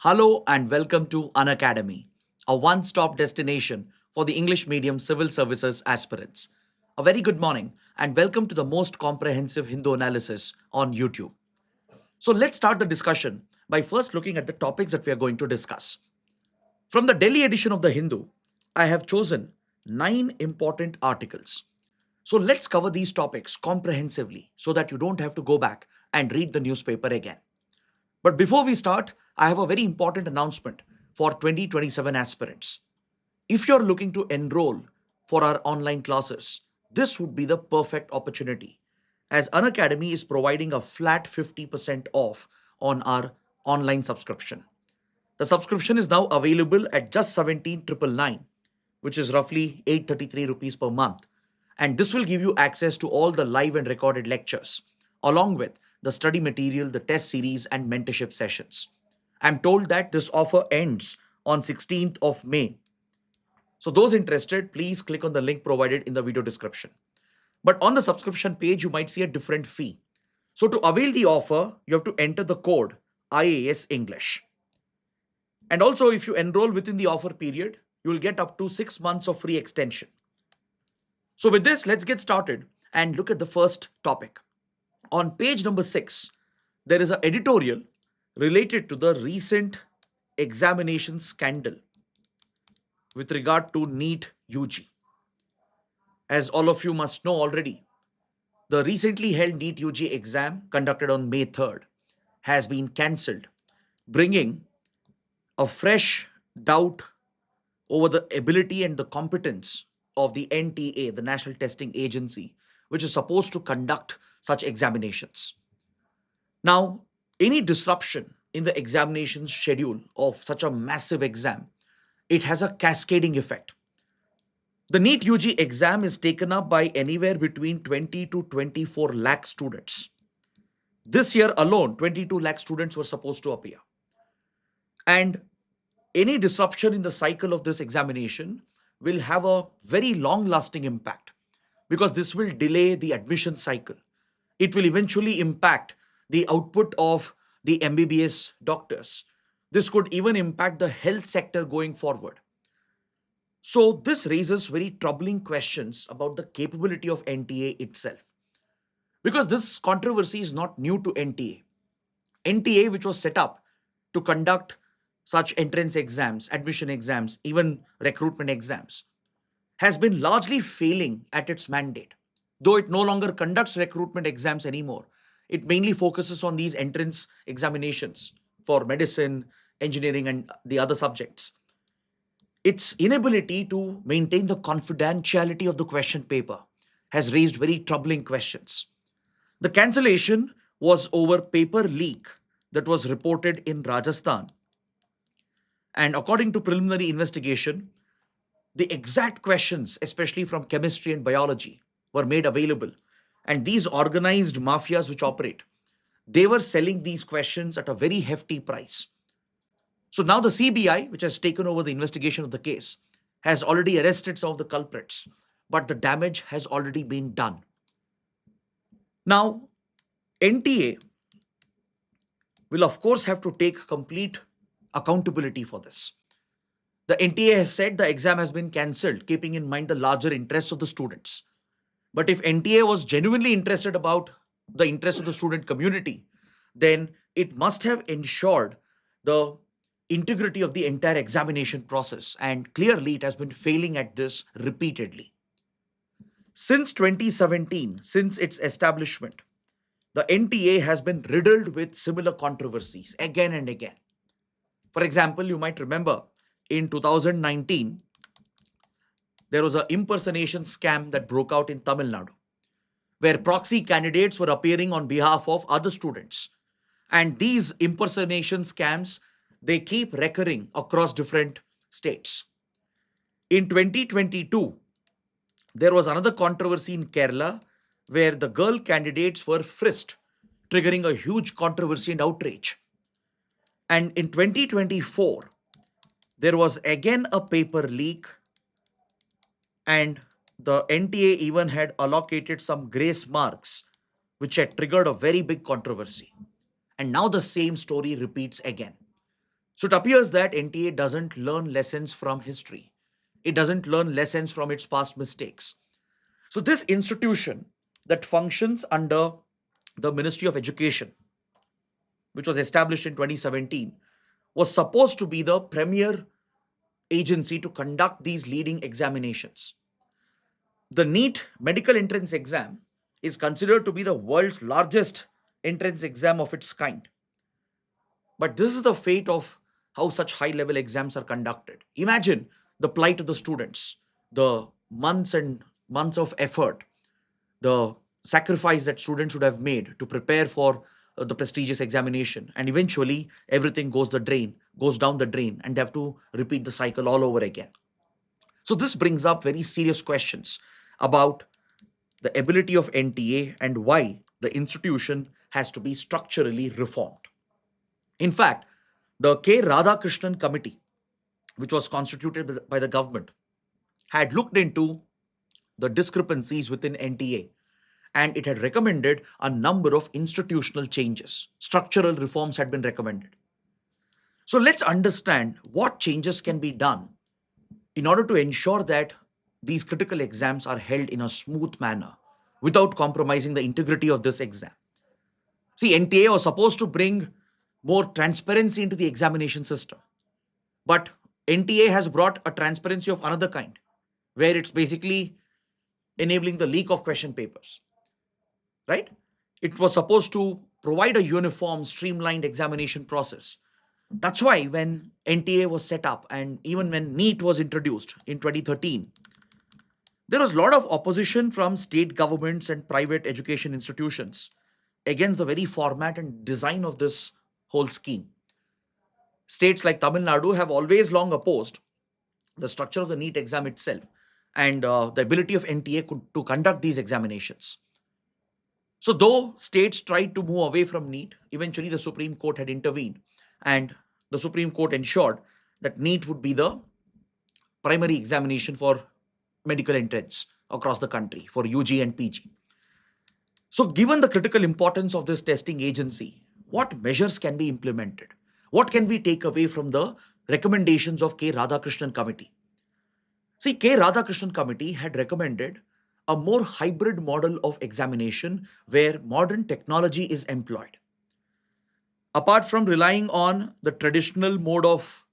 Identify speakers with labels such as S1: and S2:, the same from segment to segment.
S1: Hello and welcome to Unacademy, a one-stop destination for the English medium civil services aspirants. A very good morning and welcome to the most comprehensive Hindu analysis on YouTube. So let's start the discussion by first looking at the topics that we are going to discuss. From the Delhi edition of the Hindu, I have chosen 9 important articles. So let's cover these topics comprehensively so that you don't have to go back and read the newspaper again. But before we start, I have a very important announcement for 2027 aspirants. If you're looking to enroll for our online classes, this would be the perfect opportunity as Unacademy is providing a flat 50% off on our online subscription. The subscription is now available at just 17,999, which is roughly 833 rupees per month. And this will give you access to all the live and recorded lectures, along with the study material, the test series, and mentorship sessions. I'm told that this offer ends on 16th of May. So those interested, please click on the link provided in the video description. But on the subscription page, you might see a different fee. So to avail the offer, you have to enter the code IAS English. And also, if you enroll within the offer period, you will get up to 6 months of free extension. So with this, let's get started and look at the first topic. On page number 6, there is an editorial related to the recent examination scandal with regard to NEET-UG. As all of you must know already, the recently held NEET-UG exam conducted on May 3rd has been cancelled, bringing a fresh doubt over the ability and the competence of the NTA, the National Testing Agency, which is supposed to conduct such examinations. Now, any disruption in the examination schedule of such a massive exam, it has a cascading effect. The NEET-UG exam is taken up by anywhere between 20 to 24 lakh students. This year alone, 22 lakh students were supposed to appear. And any disruption in the cycle of this examination will have a very long lasting impact because this will delay the admission cycle. It will eventually impact the output of the MBBS doctors. This could even impact the health sector going forward. So, this raises very troubling questions about the capability of NTA itself. Because this controversy is not new to NTA. NTA, which was set up to conduct such entrance exams, admission exams, even recruitment exams, has been largely failing at its mandate. Though it no longer conducts recruitment exams anymore, it mainly focuses on these entrance examinations for medicine, engineering, and the other subjects. Its inability to maintain the confidentiality of the question paper has raised very troubling questions. The cancellation was over paper leak that was reported in Rajasthan. And according to preliminary investigation, the exact questions, especially from chemistry and biology, were made available. And these organized mafias which operate, they were selling these questions at a very hefty price. So now the CBI, which has taken over the investigation of the case, has already arrested some of the culprits, but the damage has already been done. Now, NTA will, of course, have to take complete accountability for this. The NTA has said the exam has been cancelled, keeping in mind the larger interests of the students. But if NTA was genuinely interested about the interests of the student community, then it must have ensured the integrity of the entire examination process. And clearly, it has been failing at this repeatedly. Since 2017, since its establishment, the NTA has been riddled with similar controversies again and again. For example, you might remember in 2019, there was an impersonation scam that broke out in Tamil Nadu, where proxy candidates were appearing on behalf of other students. And these impersonation scams, they keep recurring across different states. In 2022, there was another controversy in Kerala where the girl candidates were frisked, triggering a huge controversy and outrage. And in 2024, there was again a paper leak, and the NTA even had allocated some grace marks, which had triggered a very big controversy. And now the same story repeats again. So it appears that NTA doesn't learn lessons from history. It doesn't learn lessons from its past mistakes. So this institution that functions under the Ministry of Education, which was established in 2017, was supposed to be the premier agency to conduct these leading examinations. The NEET medical entrance exam is considered to be the world's largest entrance exam of its kind. But this is the fate of how such high level exams are conducted. Imagine the plight of the students, the months and months of effort, the sacrifice that students should have made to prepare for the prestigious examination, and eventually everything goes down the drain, and they have to repeat the cycle all over again. So this brings up very serious questions about the ability of NTA and why the institution has to be structurally reformed. In fact, the K. Radhakrishnan Committee, which was constituted by the government, had looked into the discrepancies within NTA, and it had recommended a number of institutional changes. Structural reforms had been recommended. So let's understand what changes can be done in order to ensure that these critical exams are held in a smooth manner without compromising the integrity of this exam. See, NTA was supposed to bring more transparency into the examination system, but NTA has brought a transparency of another kind, where it's basically enabling the leak of question papers, right? It was supposed to provide a uniform, streamlined examination process. That's why when NTA was set up and even when NEET was introduced in 2013, there was a lot of opposition from state governments and private education institutions against the very format and design of this whole scheme. States like Tamil Nadu have always long opposed the structure of the NEET exam itself and the ability of NTA to conduct these examinations. So, though states tried to move away from NEET, eventually the Supreme Court had intervened, and the Supreme Court ensured that NEET would be the primary examination for medical entrance across the country for UG and PG. So, given the critical importance of this testing agency, what measures can be implemented? What can we take away from the recommendations of K. Radhakrishnan Committee? See, K. Radhakrishnan Committee had recommended a more hybrid model of examination where modern technology is employed. Apart from relying on the traditional mode of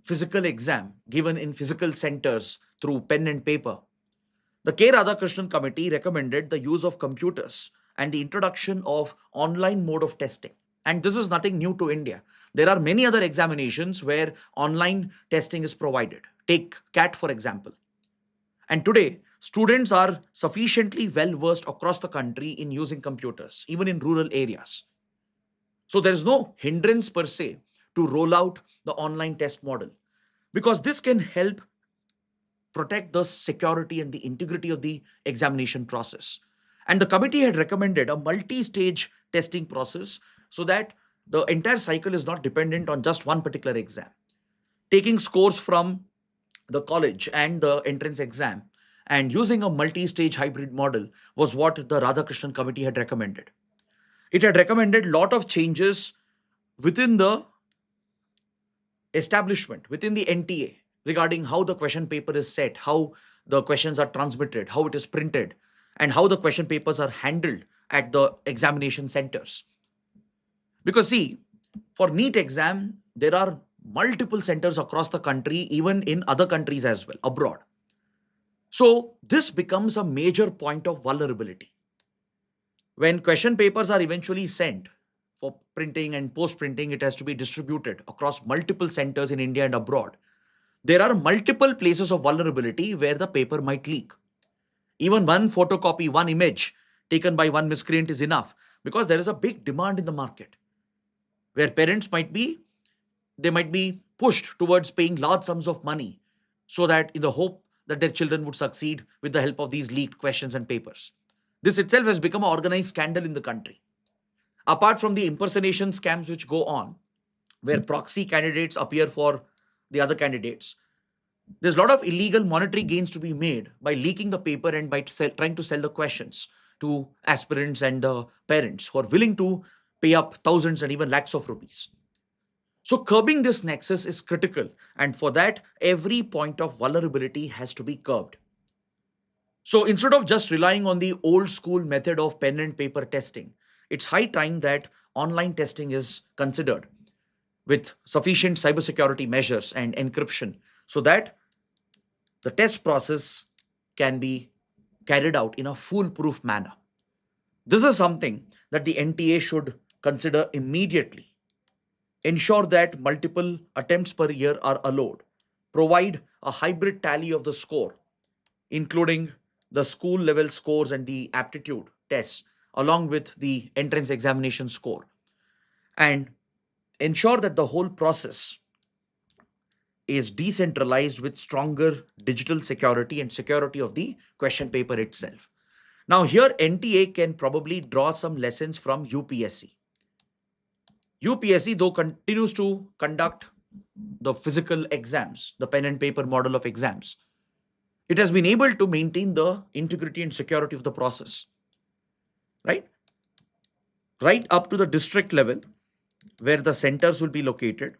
S1: physical exam given in physical centers through pen and paper, the K. Radhakrishnan Committee recommended the use of computers and the introduction of online mode of testing. And this is nothing new to India. There are many other examinations where online testing is provided. Take CAT, for example. And today, students are sufficiently well versed across the country in using computers, even in rural areas. So there is no hindrance per se to roll out the online test model because this can help protect the security and the integrity of the examination process. And the committee had recommended a multi stage testing process so that the entire cycle is not dependent on just one particular exam. Taking scores from the college and the entrance exam and using a multi stage hybrid model was what the Radhakrishnan committee had recommended. It had recommended a lot of changes within the establishment, within the NTA, regarding how the question paper is set, how the questions are transmitted, how it is printed, and how the question papers are handled at the examination centers. Because, see, for NEET exam, there are multiple centers across the country, even in other countries as well, abroad. So, this becomes a major point of vulnerability. When question papers are eventually sent for printing and post printing, it has to be distributed across multiple centers in India and abroad. There are multiple places of vulnerability where the paper might leak. Even one photocopy, one image taken by one miscreant is enough because there is a big demand in the market where parents might be pushed towards paying large sums of money so that in the hope that their children would succeed with the help of these leaked questions and papers. This itself has become an organized scandal in the country. Apart from the impersonation scams which go on, where proxy candidates appear for the other candidates, there's a lot of illegal monetary gains to be made by leaking the paper and by trying to sell the questions to aspirants and the parents who are willing to pay up thousands and even lakhs of rupees. So curbing this nexus is critical, and for that, every point of vulnerability has to be curbed. So instead of just relying on the old school method of pen and paper testing, it's high time that online testing is considered with sufficient cybersecurity measures and encryption so that the test process can be carried out in a foolproof manner. This is something that the NTA should consider immediately. Ensure that multiple attempts per year are allowed. Provide a hybrid tally of the score, including the school level scores and the aptitude tests, along with the entrance examination score. And ensure that the whole process is decentralized with stronger digital security and security of the question paper itself. Now, here NTA can probably draw some lessons from UPSC. UPSC, though, continues to conduct the physical exams, the pen and paper model of exams. It has been able to maintain the integrity and security of the process, right? Right up to the district level, where the centers will be located,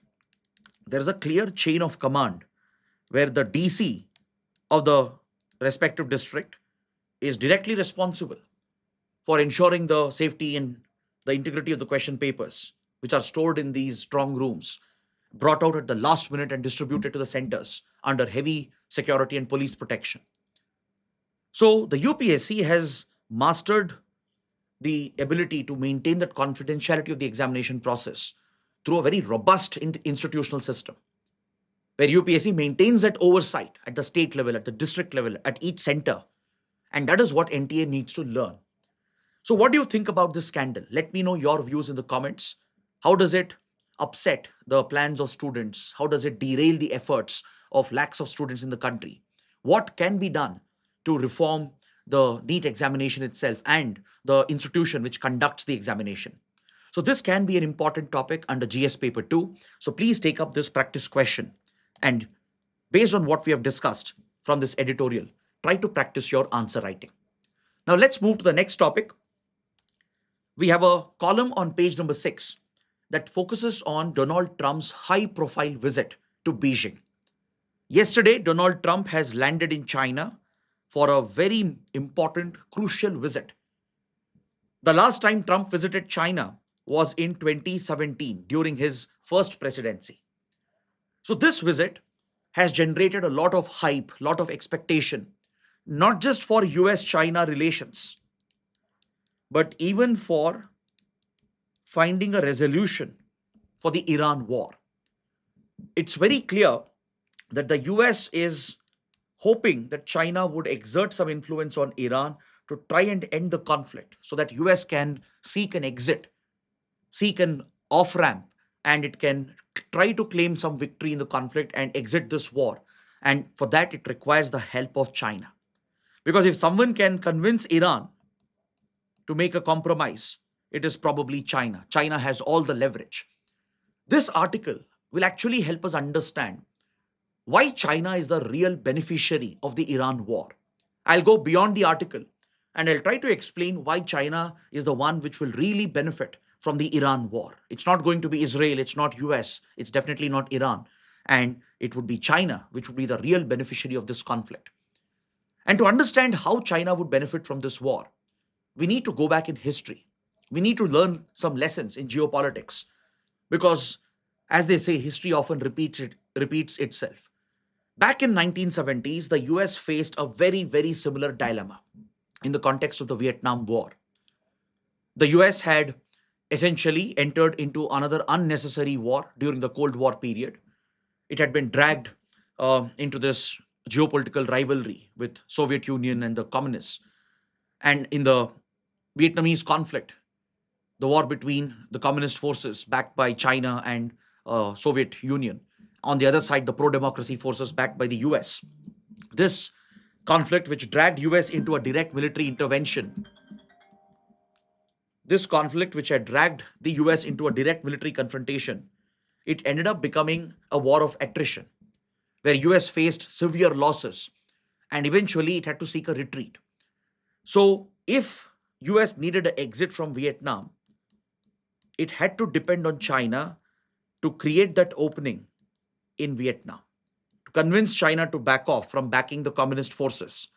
S1: there is a clear chain of command where the DC of the respective district is directly responsible for ensuring the safety and the integrity of the question papers, which are stored in these strong rooms, brought out at the last minute and distributed to the centers under heavy security and police protection. So the UPSC has mastered the ability to maintain that confidentiality of the examination process through a very robust institutional system where UPSC maintains that oversight at the state level, at the district level, at each center. And that is what NTA needs to learn. So, what do you think about this scandal? Let me know your views in the comments. How does it upset the plans of students? How does it derail the efforts of lakhs of students in the country? What can be done to reform the NEET examination itself and the institution which conducts the examination? So, this can be an important topic under GS paper 2. So, please take up this practice question and based on what we have discussed from this editorial, try to practice your answer writing. Now, let's move to the next topic. We have a column on page number 6 that focuses on Donald Trump's high profile visit to Beijing. Yesterday, Donald Trump has landed in China for a very important, crucial visit. The last time Trump visited China was in 2017 during his first presidency. So, this visit has generated a lot of hype, lot of expectation, not just for US China relations, but even for finding a resolution for the Iran war. It's very clear that the US is hoping that China would exert some influence on Iran to try and end the conflict so that US can seek an exit, seek an off ramp, and it can try to claim some victory in the conflict and exit this war. And for that, it requires the help of China. Because if someone can convince Iran to make a compromise, it is probably China. China has all the leverage. This article will actually help us understand why China is the real beneficiary of the Iran war. I'll go beyond the article and I'll try to explain why China is the one which will really benefit from the Iran war. It's not going to be Israel, it's not US, it's definitely not Iran. And it would be China which would be the real beneficiary of this conflict. And to understand how China would benefit from this war, we need to go back in history. We need to learn some lessons in geopolitics because, as they say, history often repeats itself. Back in 1970s, the US faced a very, very similar dilemma in the context of the Vietnam War. The US had essentially entered into another unnecessary war during the Cold War period. It had been dragged into this geopolitical rivalry with Soviet Union and the communists. And in the Vietnamese conflict, the war between the communist forces backed by China and Soviet Union. On the other side, the pro-democracy forces backed by the US. This conflict, which dragged US into a direct military intervention, this conflict, which had dragged the US into a direct military confrontation, it ended up becoming a war of attrition, where US faced severe losses and eventually it had to seek a retreat. So, if US needed an exit from Vietnam, it had to depend on China to create that opening in Vietnam, to convince China to back off from backing the communist forces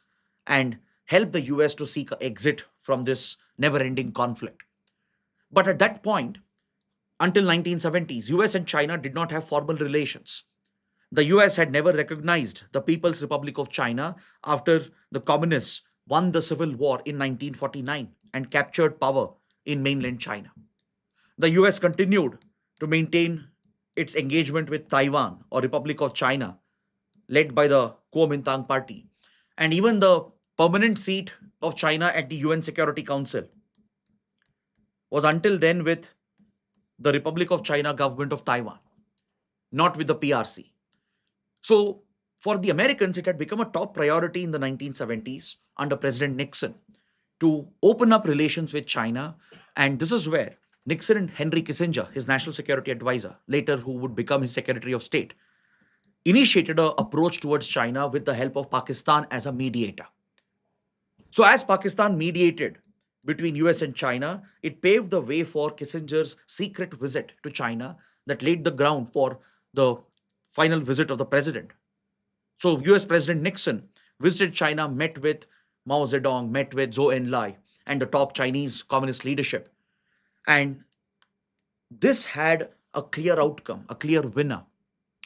S1: and help the US to seek an exit from this never ending conflict. But at that point, until 1970s, US and China did not have formal relations. The US had never recognized the People's Republic of China after the communists won the Civil War in 1949 and captured power in mainland China. The US continued to maintain its engagement with Taiwan or Republic of China, led by the Kuomintang Party, and even the permanent seat of China at the UN Security Council was until then with the Republic of China government of Taiwan, not with the PRC. So, for the Americans, it had become a top priority in the 1970s under President Nixon to open up relations with China. And this is where Nixon and Henry Kissinger, his national security advisor, later who would become his Secretary of State, initiated an approach towards China with the help of Pakistan as a mediator. So, as Pakistan mediated between US and China, it paved the way for Kissinger's secret visit to China that laid the ground for the final visit of the president. So, US President Nixon visited China, met with Mao Zedong, met with Zhou Enlai, and the top Chinese communist leadership. And this had a clear outcome, a clear winner.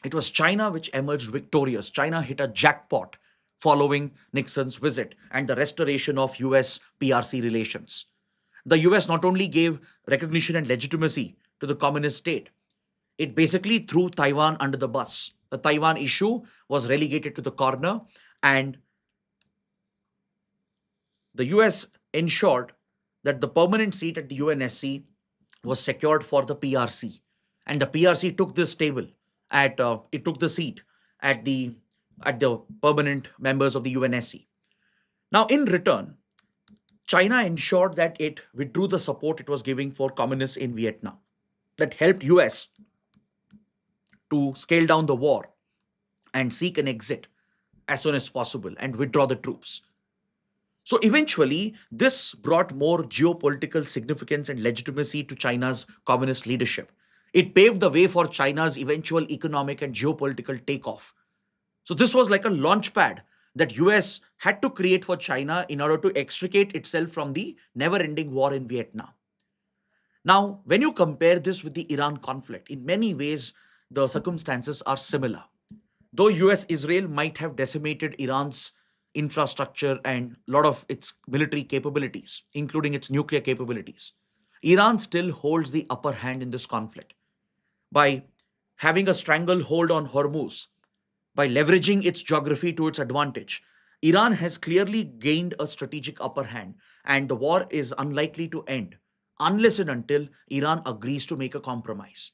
S1: It was China which emerged victorious. China hit a jackpot following Nixon's visit and the restoration of US PRC relations. The US not only gave recognition and legitimacy to the communist state, it basically threw Taiwan under the bus. The Taiwan issue was relegated to the corner, and the US ensured that the permanent seat at the UNSC was secured for the PRC, and the PRC took this table at it took the seat at the permanent members of the UNSC. Now, in return, China ensured that it withdrew the support it was giving for communists in Vietnam. That helped US to scale down the war and seek an exit as soon as possible and withdraw the troops. So eventually, this brought more geopolitical significance and legitimacy to China's communist leadership. It paved the way for China's eventual economic and geopolitical takeoff. So this was like a launch pad that US had to create for China in order to extricate itself from the never-ending war in Vietnam. Now, when you compare this with the Iran conflict, in many ways the circumstances are similar. Though US Israel might have decimated Iran's infrastructure and a lot of its military capabilities, including its nuclear capabilities, Iran still holds the upper hand in this conflict by having a stranglehold on Hormuz, by leveraging its geography to its advantage. Iran has clearly gained a strategic upper hand, and the war is unlikely to end unless and until Iran agrees to make a compromise.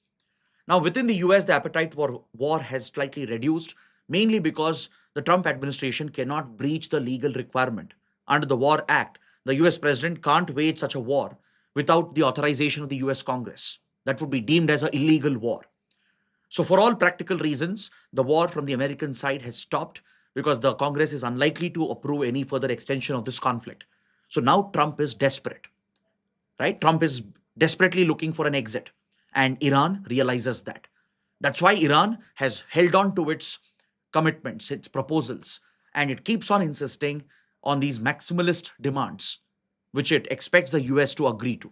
S1: Now, within the US, the appetite for war has slightly reduced, mainly because the Trump administration cannot breach the legal requirement. Under the War Act, the US president can't wage such a war without the authorization of the US Congress. That would be deemed as an illegal war. So, for all practical reasons, the war from the American side has stopped because the Congress is unlikely to approve any further extension of this conflict. So now Trump is desperate, right? Trump is desperately looking for an exit, and Iran realizes that. That's why Iran has held on to its commitments, its proposals, and it keeps on insisting on these maximalist demands, which it expects the US to agree to.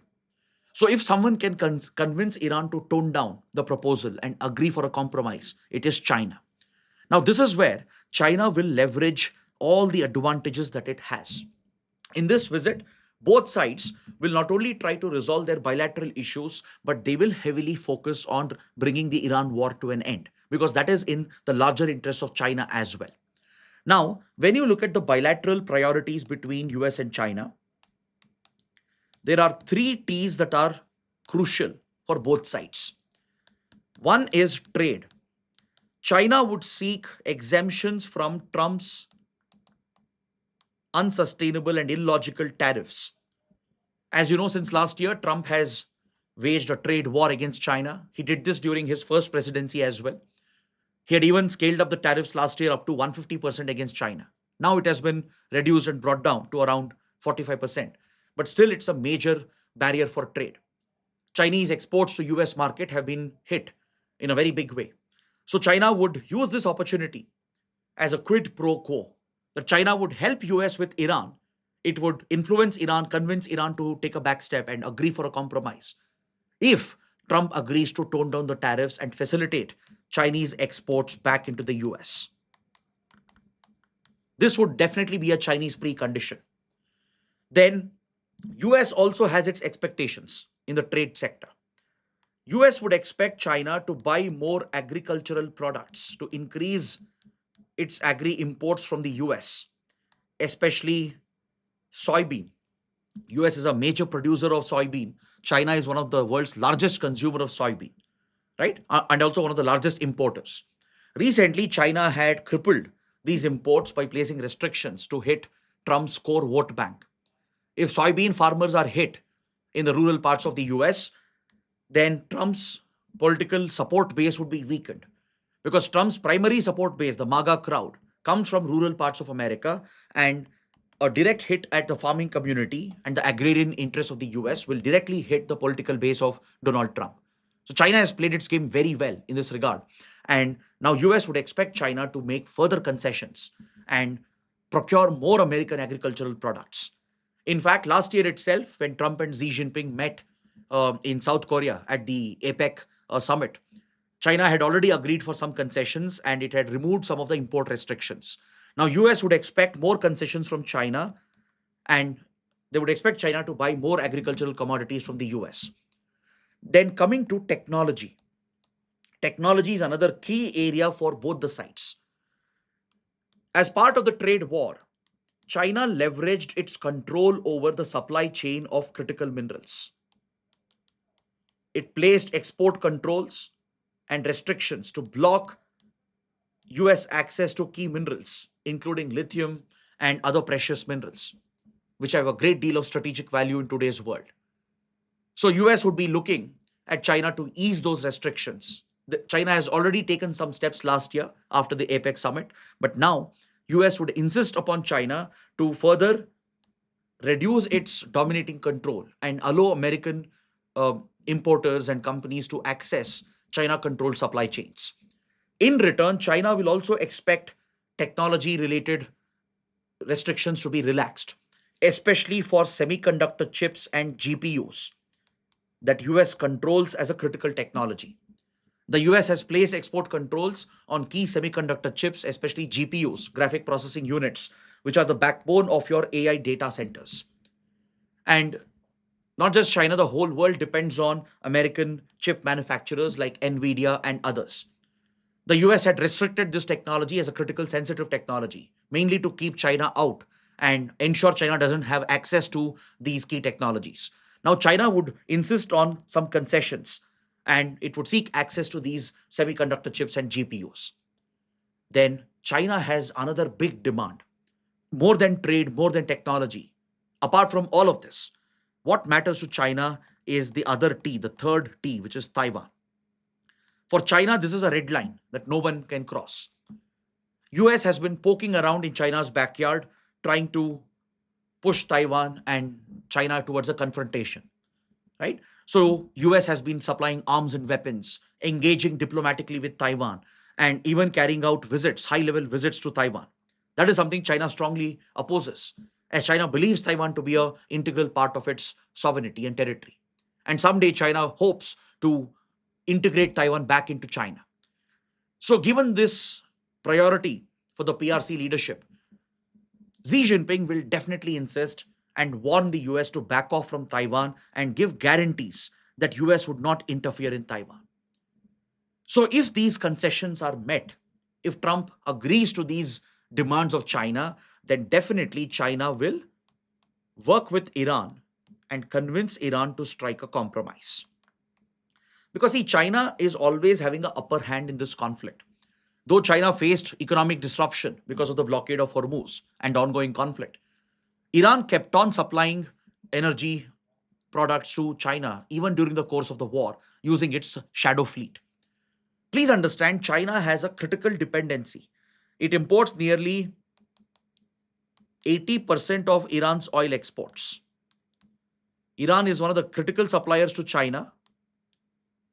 S1: So, if someone can convince Iran to tone down the proposal and agree for a compromise, it is China. Now, this is where China will leverage all the advantages that it has. In this visit, both sides will not only try to resolve their bilateral issues, but they will heavily focus on bringing the Iran war to an end, because that is in the larger interest of China as well. Now, when you look at the bilateral priorities between US and China, there are three T's that are crucial for both sides. One is trade. China would seek exemptions from Trump's unsustainable and illogical tariffs. As you know, since last year, Trump has waged a trade war against China. He did this during his first presidency as well. He had even scaled up the tariffs last year up to 150% against China. Now it has been reduced and brought down to around 45%. But still, it's a major barrier for trade. Chinese exports to US market have been hit in a very big way. So China would use this opportunity as a quid pro quo, that China would help US with Iran. It would influence Iran, convince Iran to take a back step and agree for a compromise. If Trump agrees to tone down the tariffs and facilitate Chinese exports back into the US, this would definitely be a Chinese precondition. Then US also has its expectations in the trade sector. US would expect China to buy more agricultural products to increase its agri imports from the US, especially soybean. US is a major producer of soybean. China is one of the world's largest consumer of soybean, right? And also one of the largest importers. Recently, China had crippled these imports by placing restrictions to hit Trump's core vote bank. If soybean farmers are hit in the rural parts of the US, then Trump's political support base would be weakened. Because Trump's primary support base, the MAGA crowd, comes from rural parts of America, and a direct hit at the farming community and the agrarian interests of the US will directly hit the political base of Donald Trump. So China has played its game very well in this regard. And now US would expect China to make further concessions and procure more American agricultural products. In fact, last year itself, when Trump and Xi Jinping met in South Korea at the APEC summit, China had already agreed for some concessions and it had removed some of the import restrictions. Now, US would expect more concessions from China, and they would expect China to buy more agricultural commodities from the US. Then, coming to technology, technology is another key area for both the sides. As part of the trade war, China leveraged its control over the supply chain of critical minerals. It placed export controls and restrictions to block US access to key minerals, including lithium and other precious minerals, which have a great deal of strategic value in today's world. So US would be looking at China to ease those restrictions. China has already taken some steps last year after the APEC summit, but now US would insist upon China to further reduce its dominating control and allow American importers and companies to access China controlled supply chains. In return, China will also expect technology related restrictions to be relaxed, especially for semiconductor chips and GPUs that US controls as a critical technology. The US has placed export controls on key semiconductor chips, especially GPUs, graphic processing units, which are the backbone of your AI data centers. And not just China, the whole world depends on American chip manufacturers like Nvidia and others. The US had restricted this technology as a critical sensitive technology, mainly to keep China out and ensure China doesn't have access to these key technologies. Now, China would insist on some concessions and it would seek access to these semiconductor chips and GPUs. Then, China has another big demand, more than trade, more than technology. Apart from all of this, what matters to China is the other T, the third T, which is Taiwan. For China, this is a red line that no one can cross. US has been poking around in China's backyard trying to push Taiwan and China towards a confrontation, right? So US has been supplying arms and weapons, engaging diplomatically with Taiwan, and even carrying out visits, high-level visits to Taiwan. That is something China strongly opposes, as China believes Taiwan to be an integral part of its sovereignty and territory. And someday China hopes to integrate Taiwan back into China. So, given this priority for the PRC leadership, Xi Jinping will definitely insist and warn the US to back off from Taiwan and give guarantees that US would not interfere in Taiwan. So if these concessions are met, if Trump agrees to these demands of China, then definitely China will work with Iran and convince Iran to strike a compromise. Because see, China is always having the upper hand in this conflict. Though China faced economic disruption because of the blockade of Hormuz and ongoing conflict, Iran kept on supplying energy products to China even during the course of the war using its shadow fleet. Please understand, China has a critical dependency. It imports nearly 80% of Iran's oil exports. Iran is one of the critical suppliers to China,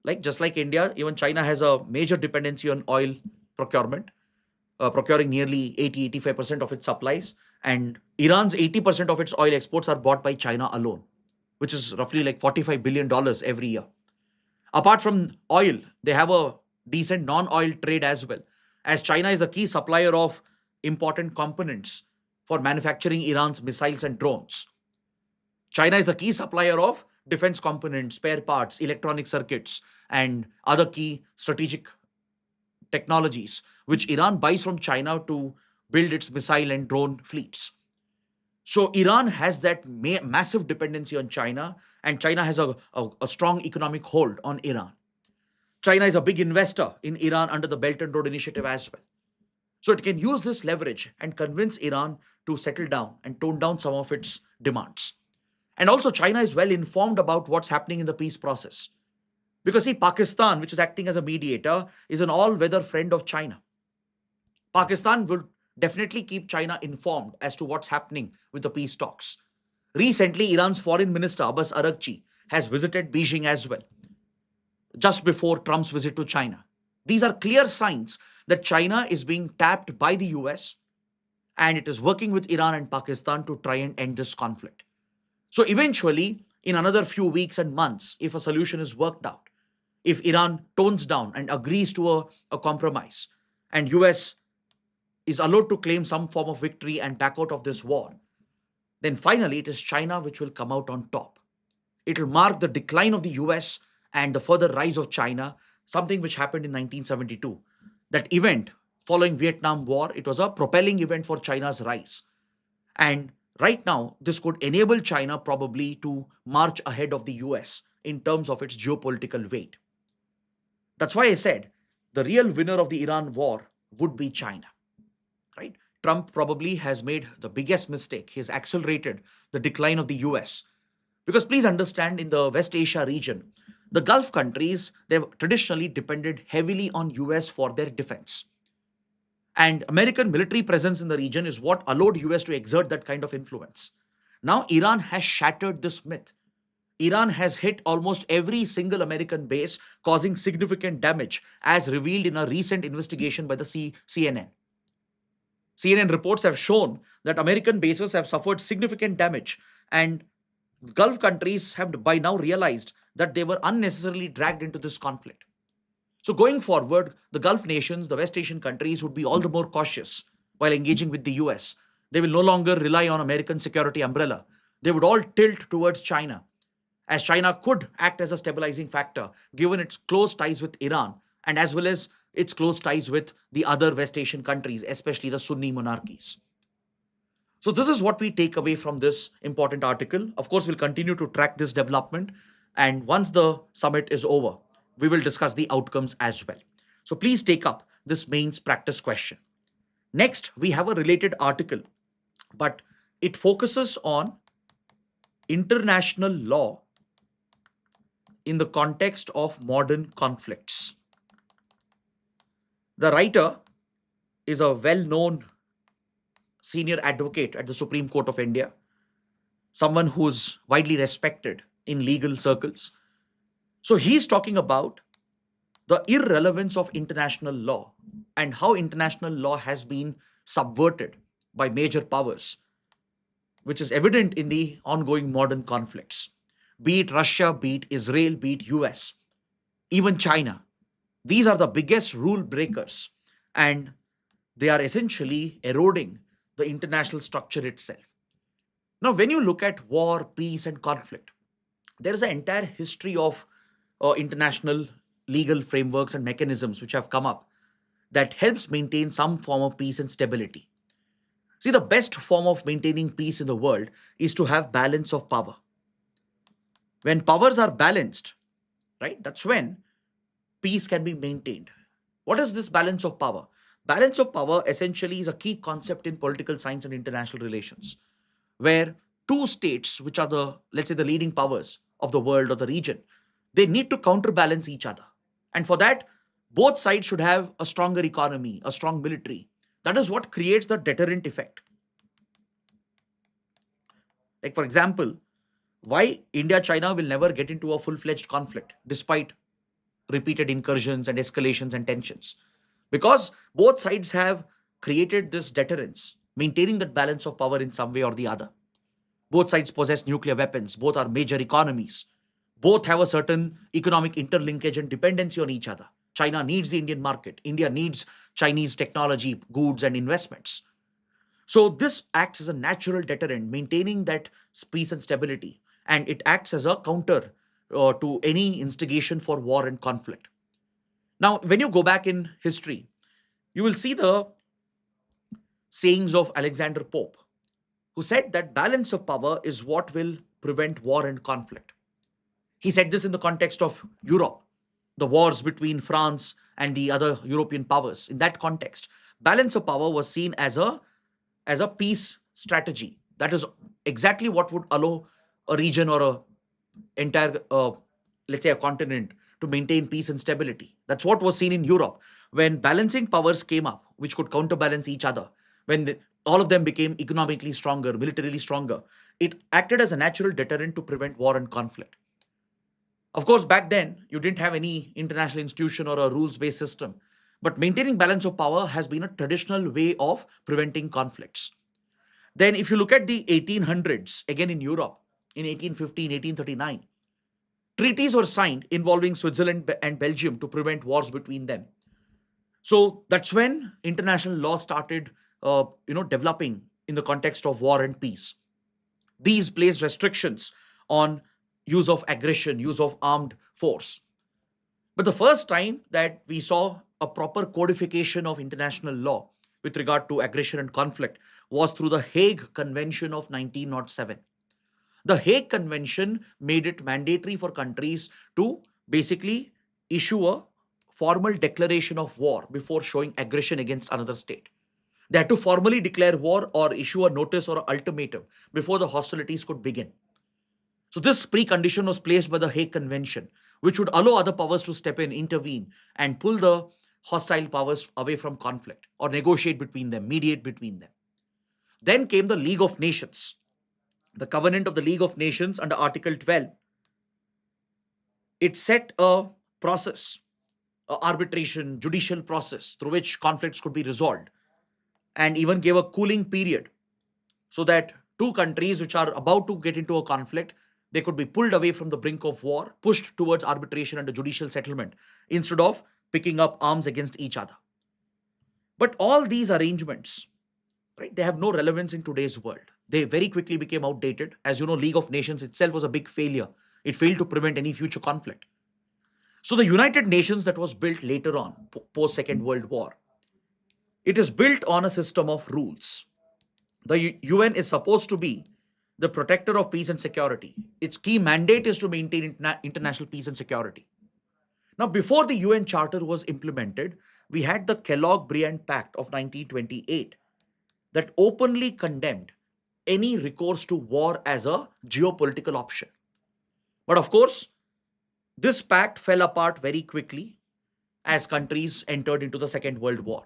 S1: Like just like India, even China has a major dependency on oil procurement, procuring nearly 80-85% of its supplies. And Iran's 80% of its oil exports are bought by China alone, which is roughly like $45 billion every year. Apart from oil, they have a decent non-oil trade as well, as China is the key supplier of important components for manufacturing Iran's missiles and drones. China is the key supplier of defense components, spare parts, electronic circuits, and other key strategic technologies, which Iran buys from China to build its missile and drone fleets. So Iran has that massive dependency on China, and China has a strong economic hold on Iran. China is a big investor in Iran under the Belt and Road Initiative as well. So it can use this leverage and convince Iran to settle down and tone down some of its demands. And also, China is well informed about what's happening in the peace process. Because, see, Pakistan, which is acting as a mediator, is an all weather friend of China. Pakistan will definitely keep China informed as to what's happening with the peace talks. Recently, Iran's foreign minister, Abbas Araghchi, has visited Beijing as well, just before Trump's visit to China. These are clear signs that China is being tapped by the US and it is working with Iran and Pakistan to try and end this conflict. So eventually, in another few weeks and months, if a solution is worked out, if Iran tones down and agrees to a compromise, and US is allowed to claim some form of victory and back out of this war, then finally it is China which will come out on top. It will mark the decline of the US and the further rise of China, something which happened in 1972. That event following Vietnam War, it was a propelling event for China's rise. And right now, this could enable China probably to march ahead of the US in terms of its geopolitical weight. That's why I said the real winner of the Iran war would be China, right? Trump probably has made the biggest mistake. He has accelerated the decline of the US. Because please understand, in the West Asia region, the Gulf countries, they've traditionally depended heavily on US for their defense. And American military presence in the region is what allowed US to exert that kind of influence. Now Iran has shattered this myth. Iran has hit almost every single American base, causing significant damage, as revealed in a recent investigation by the CNN. CNN reports have shown that American bases have suffered significant damage, and Gulf countries have by now realized that they were unnecessarily dragged into this conflict. So, going forward, the Gulf nations, the West Asian countries, would be all the more cautious while engaging with the US. They will no longer rely on American security umbrella. They would all tilt towards China, as China could act as a stabilizing factor given its close ties with Iran and as well as its close ties with the other West Asian countries, especially the Sunni monarchies. So, this is what we take away from this important article. Of course, we'll continue to track this development. And once the summit is over, we will discuss the outcomes as well. So, please take up this mains practice question. Next, we have a related article, but it focuses on international law in the context of modern conflicts. The writer is a well known senior advocate at the Supreme Court of India, someone who's widely respected in legal circles. So he's talking about the irrelevance of international law and how international law has been subverted by major powers, which is evident in the ongoing modern conflicts. Be it Russia, be it Israel, be it US, even China. These are the biggest rule breakers, and they are essentially eroding the international structure itself. Now, when you look at war, peace, and conflict, there is an entire history of international legal frameworks and mechanisms which have come up that helps maintain some form of peace and stability. See, the best form of maintaining peace in the world is to have balance of power. When powers are balanced, right, that's when peace can be maintained. What is this balance of power? Balance of power essentially is a key concept in political science and international relations, where two states, which are the, let's say, the leading powers of the world or the region, they need to counterbalance each other. And for that, both sides should have a stronger economy, a strong military. That is what creates the deterrent effect. Like, for example, why India China will never get into a full fledged conflict despite repeated incursions and escalations and tensions. Because both sides have created this deterrence, maintaining that balance of power in some way or the other. Both sides possess nuclear weapons, both are major economies, both have a certain economic interlinkage and dependency on each other. China needs the Indian market, India needs Chinese technology, goods, and investments. So, this acts as a natural deterrent, maintaining that peace and stability, and it acts as a counter to any instigation for war and conflict. Now, when you go back in history, you will see the sayings of Alexander Pope, who said that balance of power is what will prevent war and conflict. He said this in the context of Europe, the wars between France and the other European powers. In that context, balance of power was seen as a peace strategy. That is exactly what would allow a region or a entire, let's say, a continent to maintain peace and stability. That's what was seen in Europe when balancing powers came up, which could counterbalance each other. When all of them became economically stronger, militarily stronger, it acted as a natural deterrent to prevent war and conflict. Of course, back then, you didn't have any international institution or a rules based system. But maintaining balance of power has been a traditional way of preventing conflicts. Then, if you look at the 1800s, again in Europe, in 1815, 1839, treaties were signed involving Switzerland and Belgium to prevent wars between them. So that's when international law started, developing in the context of war and peace. These placed restrictions on use of aggression, use of armed force. But the first time that we saw a proper codification of international law with regard to aggression and conflict was through the Hague Convention of 1907. The Hague Convention made it mandatory for countries to basically issue a formal declaration of war before showing aggression against another state. They had to formally declare war or issue a notice or an ultimatum before the hostilities could begin. So, this precondition was placed by the Hague Convention, which would allow other powers to step in, intervene, and pull the hostile powers away from conflict or negotiate between them, mediate between them. Then came the League of Nations. The Covenant of the League of Nations under Article 12, it set a process, a arbitration, judicial process through which conflicts could be resolved, and even gave a cooling period so that two countries which are about to get into a conflict, they could be pulled away from the brink of war, pushed towards arbitration and a judicial settlement instead of picking up arms against each other. But all these arrangements, right, they have no relevance in today's world. They very quickly became outdated. As you know, League of Nations itself was a big failure. It failed to prevent any future conflict. So the United Nations that was built later on, post Second World War, it is built on a system of rules. The UN is supposed to be the protector of peace and security. Its key mandate is to maintain international peace and security. Now, before the UN Charter was implemented, we had the Kellogg-Briand Pact of 1928 that openly condemned any recourse to war as a geopolitical option. But of course, this pact fell apart very quickly as countries entered into the Second World War.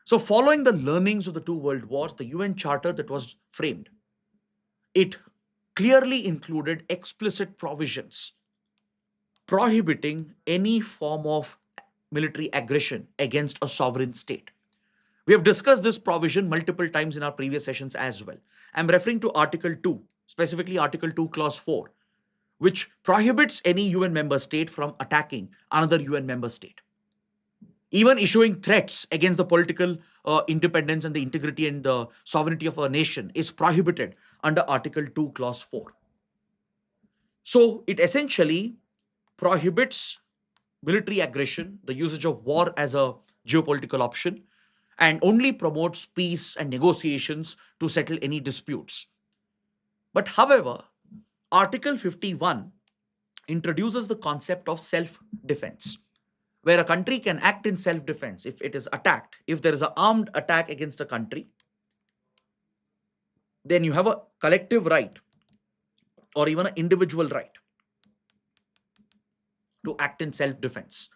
S1: So, following the learnings of the two world wars, the UN Charter that was framed, it clearly included explicit provisions prohibiting any form of military aggression against a sovereign state. We have discussed this provision multiple times in our previous sessions as well. I'm referring to Article 2, specifically Article 2, Clause 4, which prohibits any UN member state from attacking another UN member state. Even issuing threats against the political independence and the integrity and the sovereignty of a nation is prohibited under Article 2, Clause 4. So it essentially prohibits military aggression, the usage of war as a geopolitical option, and only promotes peace and negotiations to settle any disputes. But however, Article 51 introduces the concept of self defense, where a country can act in self defense if it is attacked. If there is an armed attack against a country, then you have a collective right or even an individual right to act in self defense.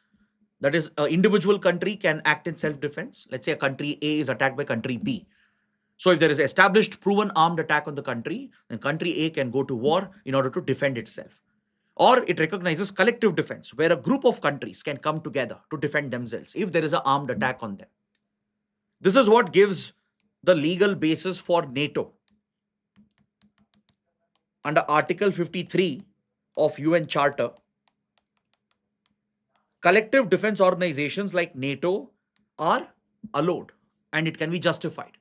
S1: That is, an individual country can act in self defense. Let's say a country A is attacked by country B. So, if there is established proven armed attack on the country, then country A can go to war in order to defend itself. Or it recognizes collective defense, where a group of countries can come together to defend themselves if there is an armed attack on them. This is what gives the legal basis for NATO. Under Article 53 of UN Charter, collective defense organizations like NATO are allowed and it can be justified.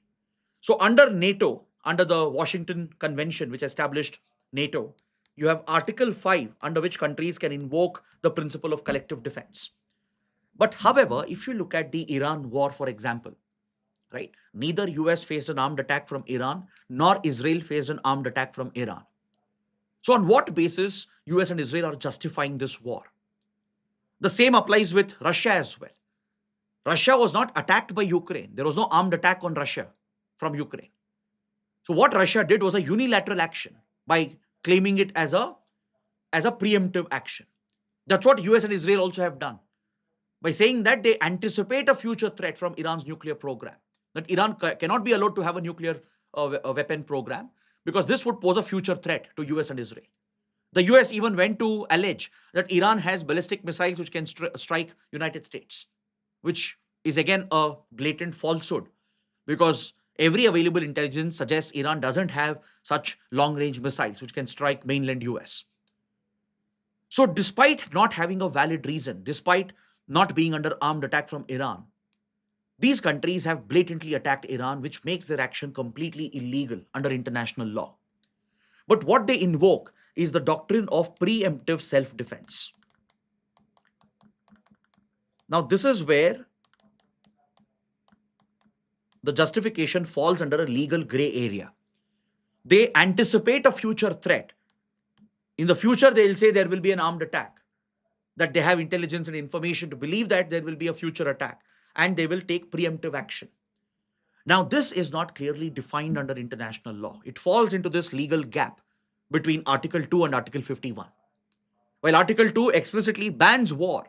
S1: So, under NATO, under the Washington Convention, which established NATO, you have Article 5, under which countries can invoke the principle of collective defense. But, however, if you look at the Iran war, for example, right, neither US faced an armed attack from Iran nor Israel faced an armed attack from Iran. So, on what basis US and Israel are justifying this war? The same applies with Russia as well. Russia was not attacked by Ukraine. There was no armed attack on Russia from Ukraine. So what Russia did was a unilateral action by claiming it as a preemptive action. That's what US and Israel also have done by saying that they anticipate a future threat from Iran's nuclear program. That Iran cannot be allowed to have a nuclear weapon program because this would pose a future threat to US and Israel. The US even went to allege that Iran has ballistic missiles which can strike United States, which is again a blatant falsehood because every available intelligence suggests Iran doesn't have such long range missiles which can strike mainland US. So, despite not having a valid reason, despite not being under armed attack from Iran, these countries have blatantly attacked Iran, which makes their action completely illegal under international law. But what they invoke is the doctrine of preemptive self defense. Now, this is where the justification falls under a legal gray area. They anticipate a future threat. In the future, they'll say there will be an armed attack, that they have intelligence and information to believe that there will be a future attack, and they will take preemptive action. Now, this is not clearly defined under international law. It falls into this legal gap between Article 2 and Article 51. While Article 2 explicitly bans war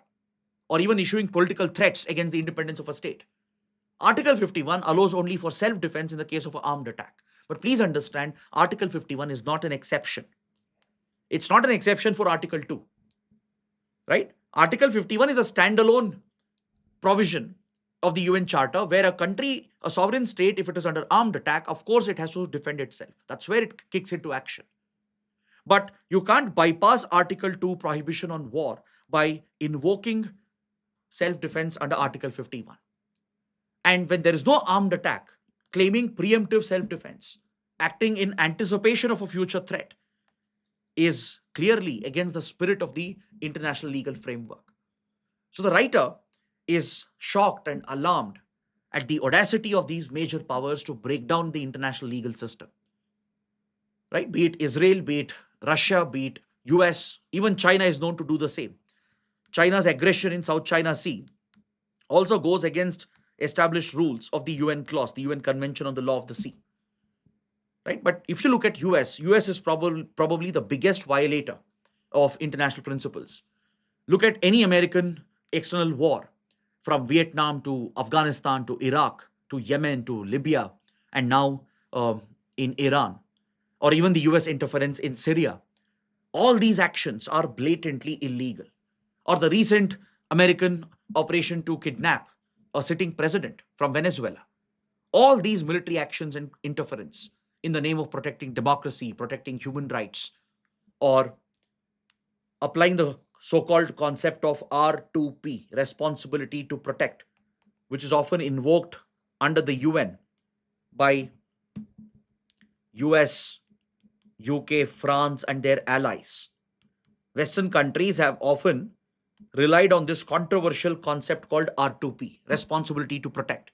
S1: or even issuing political threats against the independence of a state, Article 51 allows only for self-defense in the case of an armed attack. But please understand, Article 51 is not an exception. It's not an exception for Article 2, right? Article 51 is a standalone provision of the UN Charter where a country, a sovereign state, if it is under armed attack, of course it has to defend itself. That's where it kicks into action. But you can't bypass Article 2 prohibition on war by invoking self-defense under Article 51. And when there is no armed attack, claiming preemptive self-defense, acting in anticipation of a future threat, is clearly against the spirit of the international legal framework. So the writer is shocked and alarmed at the audacity of these major powers to break down the international legal system. Right? Be it Israel, be it Russia, be it US, even China is known to do the same. China's aggression in South China Sea also goes against established rules of the UN clause, the UN Convention on the Law of the Sea. Right? But if you look at US is probably the biggest violator of international principles. Look at any American external war, from Vietnam to Afghanistan to Iraq to Yemen to Libya, and now in Iran, or even the US interference in Syria. All these actions are blatantly illegal. Or the recent American operation to kidnap a sitting president from Venezuela. All these military actions and interference in the name of protecting democracy, protecting human rights, or applying the so-called concept of R2P, responsibility to protect, which is often invoked under the UN by US, UK, France, and their allies. Western countries have often relied on this controversial concept called R2P, responsibility to protect,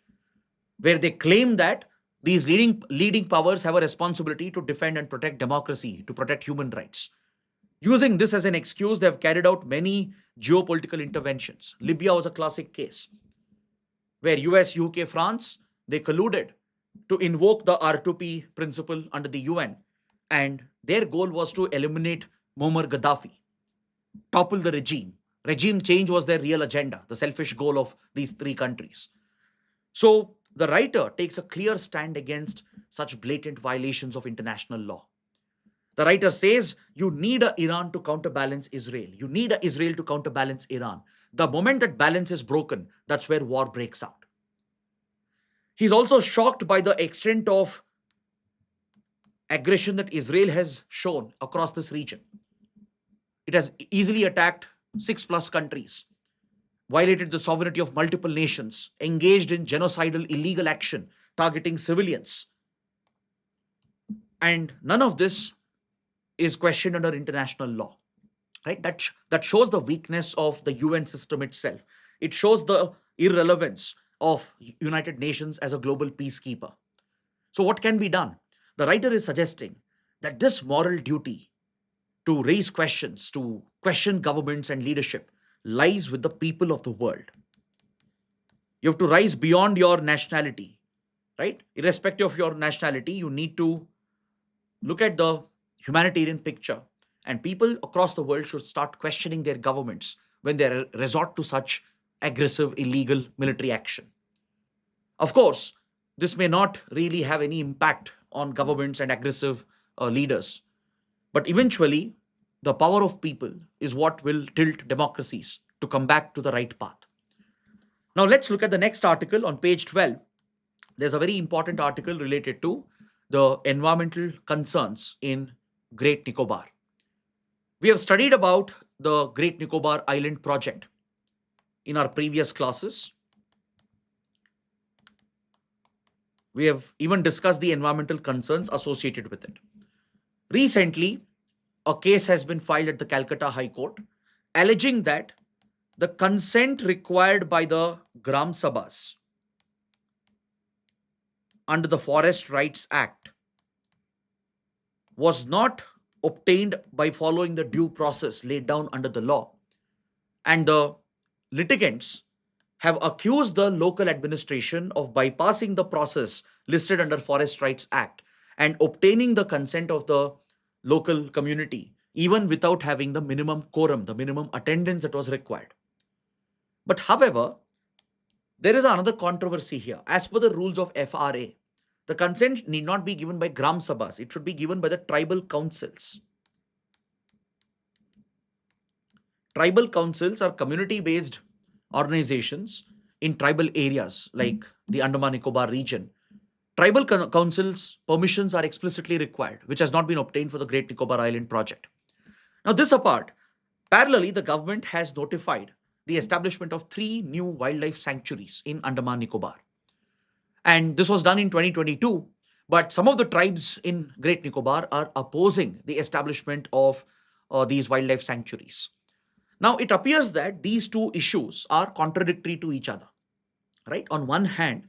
S1: where they claim that these leading powers have a responsibility to defend and protect democracy, to protect human rights. Using this as an excuse, they have carried out many geopolitical interventions. Libya was a classic case, where US, UK, France, they colluded to invoke the R2P principle under the UN, and their goal was to eliminate Muammar Gaddafi, topple the regime. Regime change was their real agenda, the selfish goal of these three countries. So the writer takes a clear stand against such blatant violations of international law. The writer says you need a Iran to counterbalance Israel. You need a Israel to counterbalance Iran. The moment that balance is broken, that's where war breaks out. He's also shocked by the extent of aggression that Israel has shown across this region. It has easily attacked 6+ countries, violated the sovereignty of multiple nations, engaged in genocidal illegal action targeting civilians. And none of this is questioned under international law. Right? That shows the weakness of the UN system itself. It shows the irrelevance of United Nations as a global peacekeeper. So what can be done? The writer is suggesting that this moral duty to raise questions, to question governments and leadership, lies with the people of the world. You have to rise beyond your nationality, right? Irrespective of your nationality, you need to look at the humanitarian picture, and people across the world should start questioning their governments when they resort to such aggressive, illegal military action. Of course, this may not really have any impact on governments and aggressive leaders, but eventually, the power of people is what will tilt democracies to come back to the right path. Now, let's look at the next article on page 12. There's a very important article related to the environmental concerns in Great Nicobar. We have studied about the Great Nicobar Island project in our previous classes. We have even discussed the environmental concerns associated with it. Recently, a case has been filed at the Calcutta High Court alleging that the consent required by the Gram Sabhas under the Forest Rights Act was not obtained by following the due process laid down under the law. And the litigants have accused the local administration of bypassing the process listed under Forest Rights Act and obtaining the consent of the local community, even without having the minimum quorum, the minimum attendance that was required. But however, there is another controversy here. As per the rules of FRA, the consent need not be given by Gram Sabhas. It should be given by the tribal councils. Tribal councils are community-based organizations in tribal areas like the Andaman Nicobar region. Tribal councils' permissions are explicitly required, which has not been obtained for the Great Nicobar Island project. Now, this apart, parallelly, the government has notified the establishment of 3 new wildlife sanctuaries in Andaman Nicobar. And this was done in 2022, but some of the tribes in Great Nicobar are opposing the establishment of these wildlife sanctuaries. Now, it appears that these two issues are contradictory to each other, right? On one hand,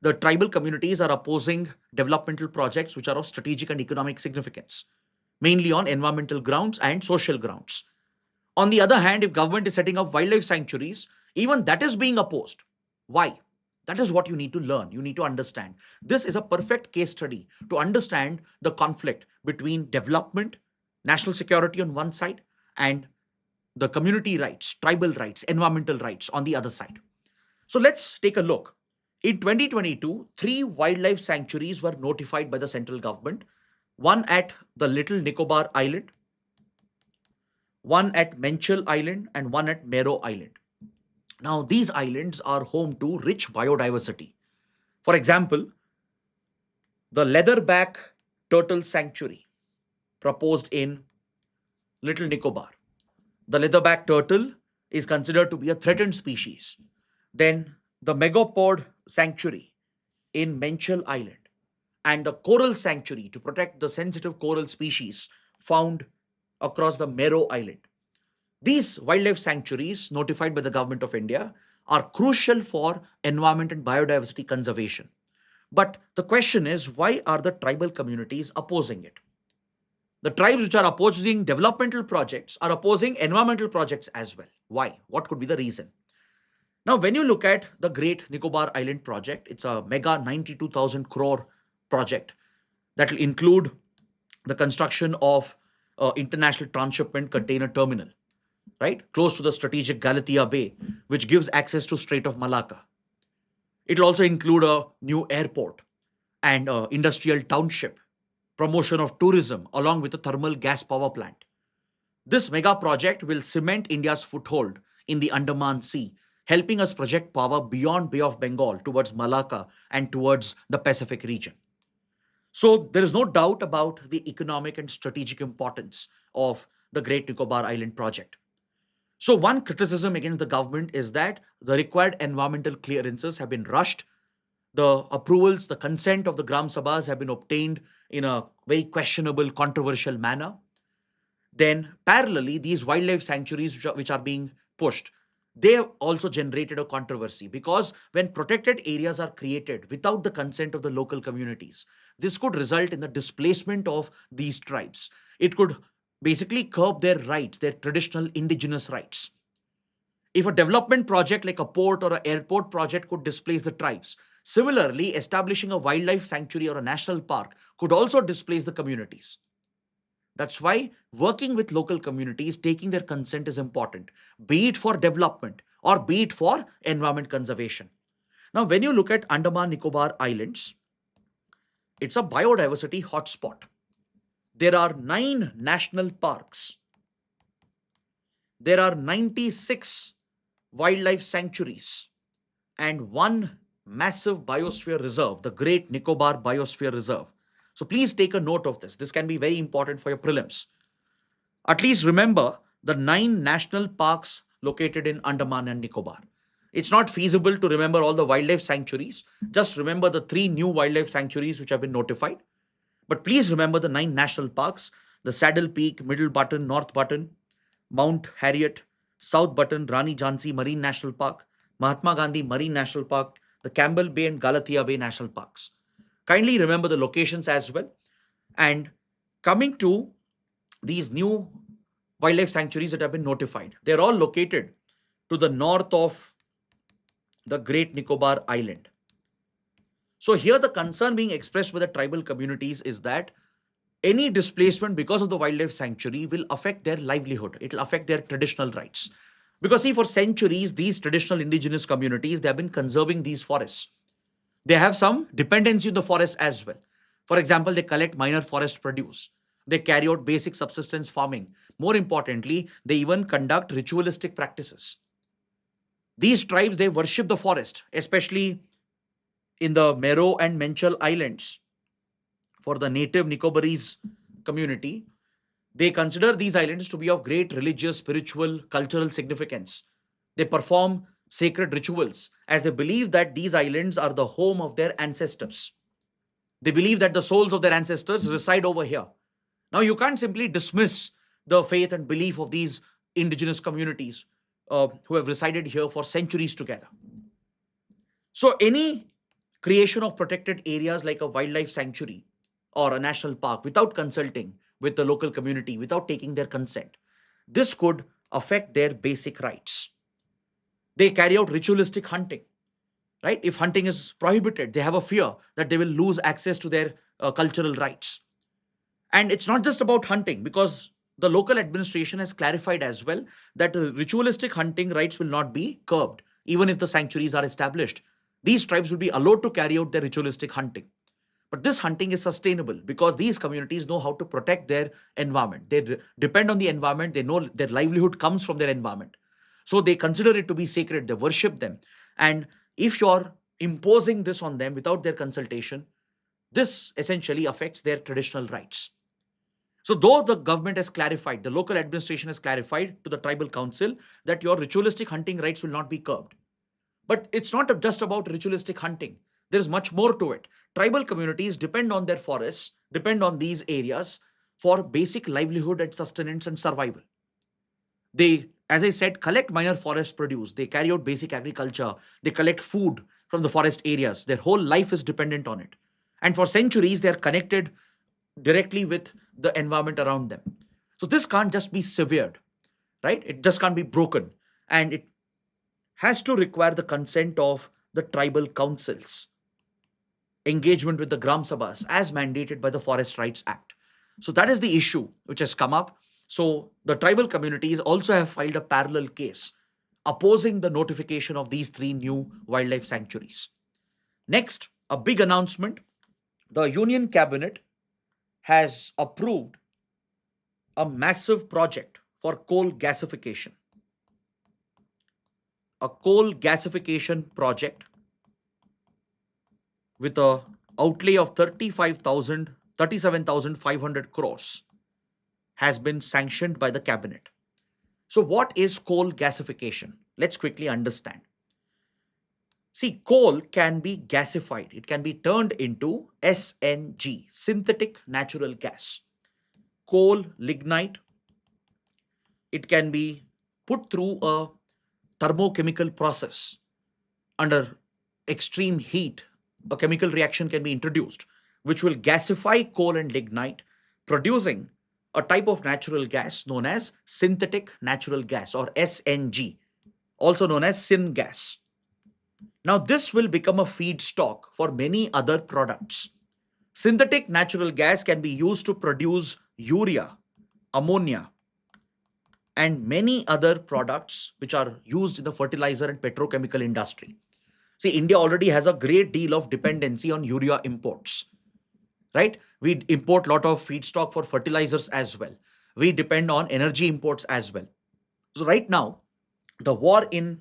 S1: the tribal communities are opposing developmental projects which are of strategic and economic significance, mainly on environmental grounds and social grounds. On the other hand, if government is setting up wildlife sanctuaries, even that is being opposed. Why? That is what you need to learn. You need to understand. This is a perfect case study to understand the conflict between development, national security on one side, and the community rights, tribal rights, environmental rights on the other side. So let's take a look. In 2022, 3 wildlife sanctuaries were notified by the central government, one at the Little Nicobar Island, one at Menchel Island, and one at Mero Island. Now, these islands are home to rich biodiversity. For example, the leatherback turtle sanctuary proposed in Little Nicobar. The leatherback turtle is considered to be a threatened species. Then the megapod sanctuary in Menchel Island and the coral sanctuary to protect the sensitive coral species found across the Mero Island. These wildlife sanctuaries notified by the Government of India are crucial for environment and biodiversity conservation. But the question is, why are the tribal communities opposing it? The tribes which are opposing developmental projects are opposing environmental projects as well. Why? What could be the reason? Now, when you look at the Great Nicobar Island project, it's a mega 92,000 crore project that will include the construction of international transshipment container terminal, right, close to the strategic Galatea Bay, which gives access to Strait of Malacca. It will also include a new airport and industrial township promotion of tourism, along with a thermal gas power plant. This mega project will cement India's foothold in the Andaman Sea, helping us project power beyond Bay of Bengal towards Malacca and towards the Pacific region. So there is no doubt about the economic and strategic importance of the Great Nicobar Island project. So one criticism against the government is that the required environmental clearances have been rushed. The approvals, the consent of the Gram Sabhas have been obtained in a very questionable, controversial manner. Then parallelly, these wildlife sanctuaries which are being pushed, they have also generated a controversy, because when protected areas are created without the consent of the local communities, this could result in the displacement of these tribes. It could basically curb their rights, their traditional indigenous rights. If a development project like a port or an airport project could displace the tribes, similarly, establishing a wildlife sanctuary or a national park could also displace the communities. That's why working with local communities, taking their consent is important, be it for development or be it for environment conservation. Now, when you look at Andaman Nicobar Islands, it's a biodiversity hotspot. There are 9 national parks, there are 96 wildlife sanctuaries, and one massive biosphere reserve, the Great Nicobar Biosphere Reserve. So please take a note of this. This can be very important for your prelims. At least remember the 9 national parks located in Andaman and Nicobar. It's not feasible to remember all the wildlife sanctuaries. Just remember the 3 new wildlife sanctuaries which have been notified. But please remember the 9 national parks: the Saddle Peak, Middle Button, North Button, Mount Harriet, South Button, Rani Jhansi Marine National Park, Mahatma Gandhi Marine National Park, the Campbell Bay and Galathea Bay National Parks. Kindly remember the locations as well. And coming to these new wildlife sanctuaries that have been notified, they're all located to the north of the Great Nicobar Island. So here the concern being expressed by the tribal communities is that any displacement because of the wildlife sanctuary will affect their livelihood. It will affect their traditional rights. Because see, for centuries, these traditional indigenous communities, they have been conserving these forests. They have some dependency on the forest as well. For example, they collect minor forest produce. They carry out basic subsistence farming. More importantly, they even conduct ritualistic practices. These tribes, they worship the forest, especially in the Mero and Menchal Islands. For the native Nicobarese community, they consider these islands to be of great religious, spiritual, cultural significance. They perform sacred rituals as they believe that these islands are the home of their ancestors. They believe that the souls of their ancestors reside over here. Now, you can't simply dismiss the faith and belief of these indigenous communities who have resided here for centuries together. So, any creation of protected areas like a wildlife sanctuary or a national park without consulting with the local community, without taking their consent, this could affect their basic rights. They carry out ritualistic hunting, right? If hunting is prohibited, they have a fear that they will lose access to their cultural rights. And it's not just about hunting, because the local administration has clarified as well that ritualistic hunting rights will not be curbed, even if the sanctuaries are established. These tribes will be allowed to carry out their ritualistic hunting. But this hunting is sustainable because these communities know how to protect their environment. They depend on the environment, they know their livelihood comes from their environment. So they consider it to be sacred, they worship them. And if you're imposing this on them without their consultation, this essentially affects their traditional rights. So, though the government has clarified, the local administration has clarified to the tribal council that your ritualistic hunting rights will not be curbed. But it's not just about ritualistic hunting. There is much more to it. Tribal communities depend on their forests, depend on these areas for basic livelihood and sustenance and survival. They, as I said, collect minor forest produce. They carry out basic agriculture. They collect food from the forest areas. Their whole life is dependent on it. And for centuries, they are connected directly with the environment around them. So this can't just be severed, right? It just can't be broken. And it has to require the consent of the tribal councils, engagement with the Gram Sabhas as mandated by the Forest Rights Act. So that is the issue which has come up. So the tribal communities also have filed a parallel case opposing the notification of these 3 new wildlife sanctuaries. Next, a big announcement. The Union Cabinet has approved a massive project for coal gasification. A coal gasification project with a outlay of 37,500 crores has been sanctioned by the cabinet. So what is coal gasification? Let's quickly understand. See, coal can be gasified. It can be turned into SNG, synthetic natural gas. Coal, lignite, it can be put through a thermochemical process under extreme heat. A chemical reaction can be introduced, which will gasify coal and lignite, producing a type of natural gas known as synthetic natural gas or SNG, also known as syngas. Now, this will become a feedstock for many other products. Synthetic natural gas can be used to produce urea, ammonia, and many other products which are used in the fertilizer and petrochemical industry. See, India already has a great deal of dependency on urea imports, right? We import a lot of feedstock for fertilizers as well. We depend on energy imports as well. So, right now, the war in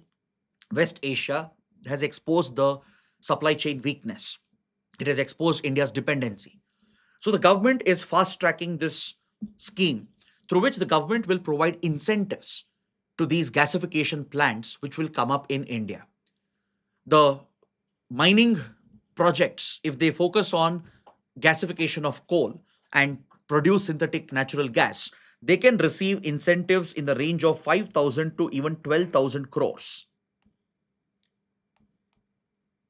S1: West Asia has exposed the supply chain weakness. It has exposed India's dependency. So the government is fast tracking this scheme through which the government will provide incentives to these gasification plants which will come up in India. The mining projects, if they focus on gasification of coal and produce synthetic natural gas, they can receive incentives in the range of 5,000 to even 12,000 crores.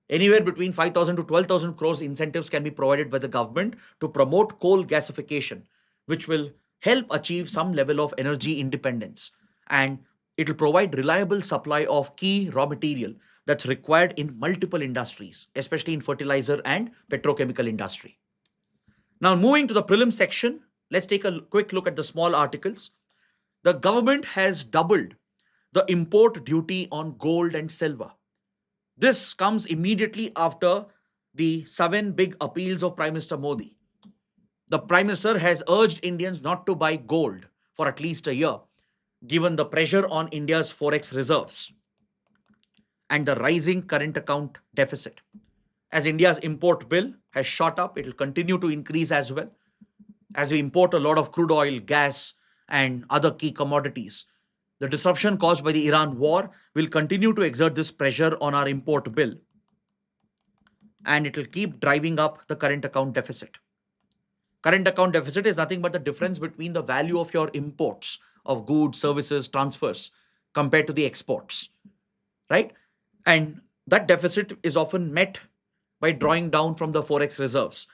S1: Anywhere between 5,000 to 12,000 crores incentives can be provided by the government to promote coal gasification, which will help achieve some level of energy independence. And it will provide reliable supply of key raw material that's required in multiple industries, especially in fertilizer and petrochemical industry. Now, moving to the prelim section, let's take a quick look at the small articles. The government has doubled the import duty on gold and silver. This comes immediately after the 7 big appeals of Prime Minister Modi. The Prime Minister has urged Indians not to buy gold for at least a year, given the pressure on India's forex reserves and the rising current account deficit. As India's import bill has shot up, it will continue to increase as well. As we import a lot of crude oil, gas, and other key commodities, the disruption caused by the Iran war will continue to exert this pressure on our import bill, and it will keep driving up the current account deficit. Current account deficit is nothing but the difference between the value of your imports of goods, services, transfers compared to the exports, right? And that deficit is often met by drawing down from the forex reserves.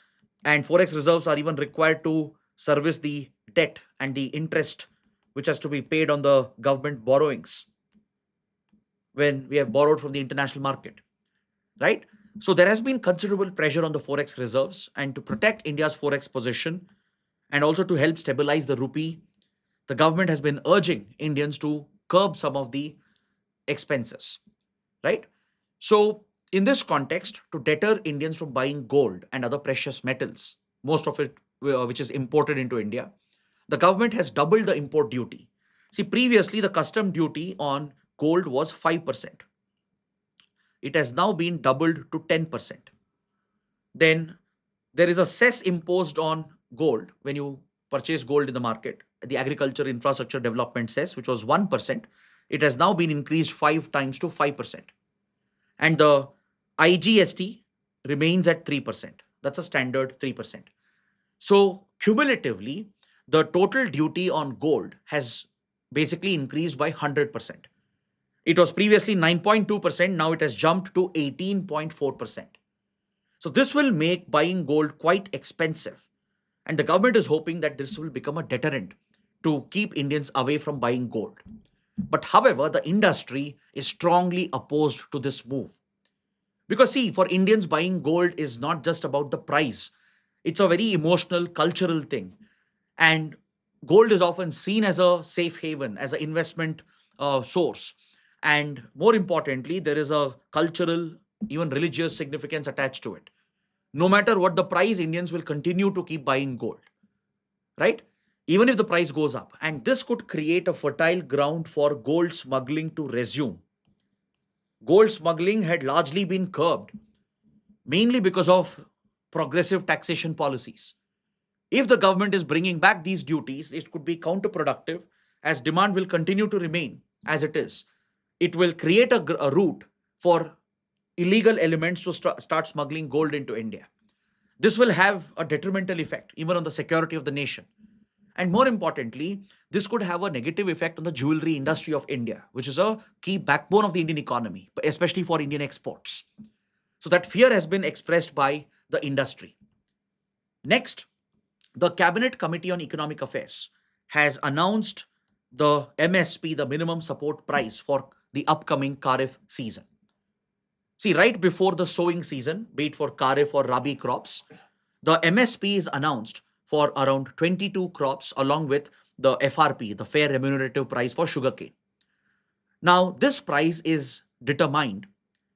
S1: And forex reserves are even required to service the debt and the interest which has to be paid on the government borrowings when we have borrowed from the international market, right? So there has been considerable pressure on the forex reserves, and to protect India's forex position and also to help stabilize the rupee, the government has been urging Indians to curb some of the expenses, right? So in this context, to deter Indians from buying gold and other precious metals, most of it which is imported into India, the government has doubled the import duty. See, previously the custom duty on gold was 5%. It has now been doubled to 10%. Then there is a cess imposed on gold when you purchase gold in the market. The Agriculture Infrastructure Development cess, which was 1%, it has now been increased 5 times to 5%. And the IGST remains at 3%. That's a standard 3%. So cumulatively, the total duty on gold has basically increased by 100%. It was previously 9.2%, now it has jumped to 18.4%. So this will make buying gold quite expensive. And the government is hoping that this will become a deterrent to keep Indians away from buying gold. But however, the industry is strongly opposed to this move. Because see, for Indians, buying gold is not just about the price. It's a very emotional, cultural thing. And gold is often seen as a safe haven, as an investment source. And more importantly, there is a cultural, even religious significance attached to it. No matter what the price, Indians will continue to keep buying gold. right? Even if the price goes up. And this could create a fertile ground for gold smuggling to resume. Gold smuggling had largely been curbed, mainly because of progressive taxation policies. If the government is bringing back these duties, it could be counterproductive as demand will continue to remain as it is. It will create a route for illegal elements to start smuggling gold into India. This will have a detrimental effect even on the security of the nation. And more importantly, this could have a negative effect on the jewelry industry of India, which is a key backbone of the Indian economy, especially for Indian exports. So that fear has been expressed by the industry. Next, the Cabinet Committee on Economic Affairs has announced the MSP, the minimum support price for the upcoming kharif season. See, right before the sowing season, be it for kharif or rabi crops, the MSP is announced for around 22 crops along with the FRP, the fair remunerative price for sugarcane. Now, this price is determined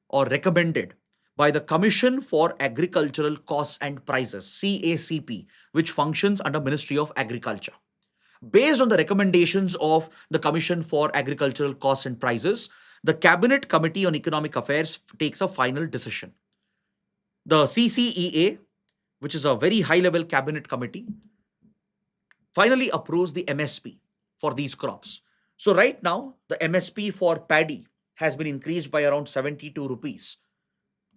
S1: or recommended by the Commission for Agricultural Costs and Prices, CACP, which functions under Ministry of Agriculture. Based on the recommendations of the Commission for Agricultural Costs and Prices, the Cabinet Committee on Economic Affairs takes a final decision. The CCEA, which is a very high level cabinet committee, finally approves the MSP for these crops. So, right now, the MSP for paddy has been increased by around 72 rupees.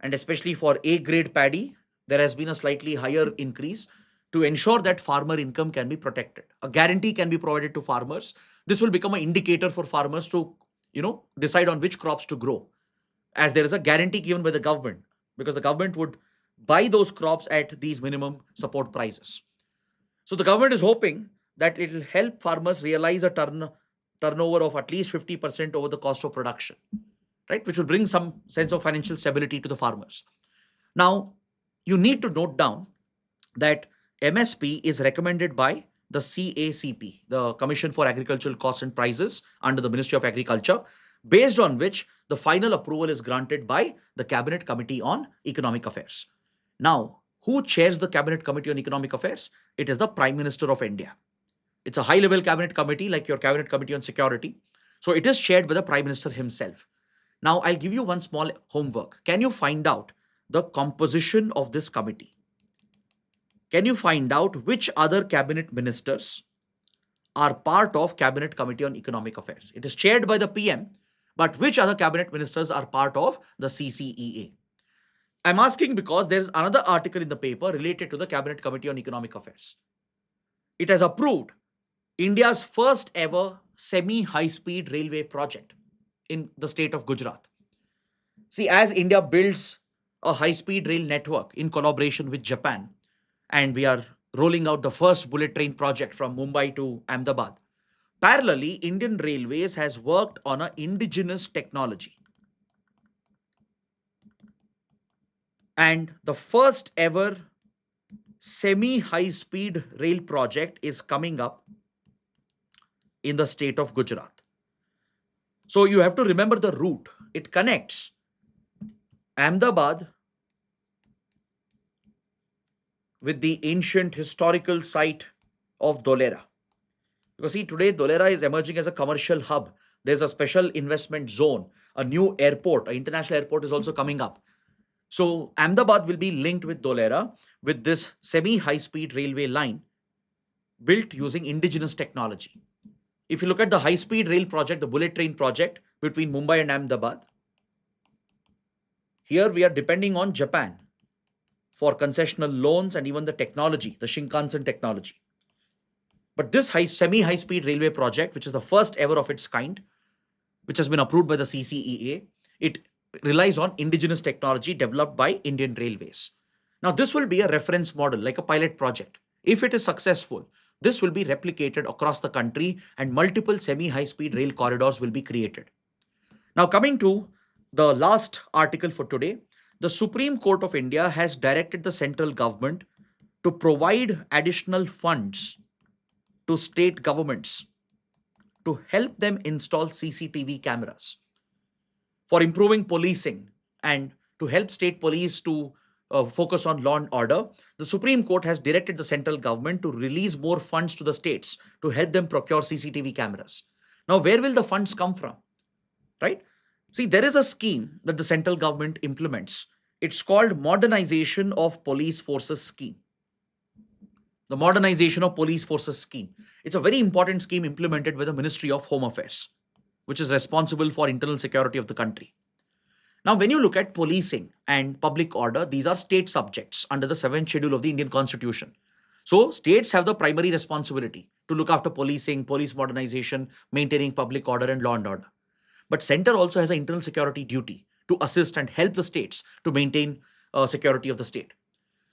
S1: And especially for A grade paddy, there has been a slightly higher increase to ensure that farmer income can be protected. A guarantee can be provided to farmers. This will become an indicator for farmers to, decide on which crops to grow, as there is a guarantee given by the government, because the government would buy those crops at these minimum support prices. So the government is hoping that it will help farmers realize a turnover of at least 50% over the cost of production, right? Which will bring some sense of financial stability to the farmers. Now, you need to note down that MSP is recommended by the CACP, the Commission for Agricultural Costs and Prices under the Ministry of Agriculture, based on which the final approval is granted by the Cabinet Committee on Economic Affairs. Now, who chairs the Cabinet Committee on Economic Affairs? It is the Prime Minister of India. It's a high level cabinet committee like your Cabinet Committee on Security. So it is chaired by the Prime Minister himself. Now, I'll give you one small homework. Can you find out the composition of this committee? Can you find out which other cabinet ministers are part of Cabinet Committee on Economic Affairs? It is chaired by the PM, but which other cabinet ministers are part of the CCEA? I'm asking because there is another article in the paper related to the Cabinet Committee on Economic Affairs. It has approved India's first ever semi-high speed railway project in the state of Gujarat. See, as India builds a high speed rail network in collaboration with Japan, and we are rolling out the first bullet train project from Mumbai to Ahmedabad. Parallelly, Indian Railways has worked on an indigenous technology. And the first ever semi high speed rail project is coming up in the state of Gujarat. So you have to remember the route. It connects Ahmedabad with the ancient historical site of Dholera. Because see, today Dholera is emerging as a commercial hub. There's a special investment zone, a new airport, an international airport is also coming up. So Ahmedabad will be linked with Dholera with this semi-high speed railway line built using indigenous technology. If you look at the high speed rail project, the bullet train project between Mumbai and Ahmedabad, here we are depending on Japan for concessional loans and even the technology, the Shinkansen technology. But this semi-high speed railway project, which is the first ever of its kind, which has been approved by the CCEA, it relies on indigenous technology developed by Indian Railways. Now, this will be a reference model, like a pilot project. If it is successful, this will be replicated across the country and multiple semi-high speed rail corridors will be created. Now, coming to the last article for today, the Supreme Court of India has directed the central government to provide additional funds to state governments to help them install CCTV cameras for improving policing and to help state police to focus on law and order, the Supreme Court has directed the central government to release more funds to the states to help them procure CCTV cameras. Now, where will the funds come from? Right? See, there is a scheme that the central government implements. It's called Modernization of Police Forces Scheme. The Modernization of Police Forces Scheme. It's a very important scheme implemented by the Ministry of Home Affairs, which is responsible for internal security of the country. Now, when you look at policing and public order, these are state subjects under the 7th schedule of the Indian Constitution. So, states have the primary responsibility to look after policing, police modernization, maintaining public order and law and order. But center also has an internal security duty to assist and help the states to maintain security of the state.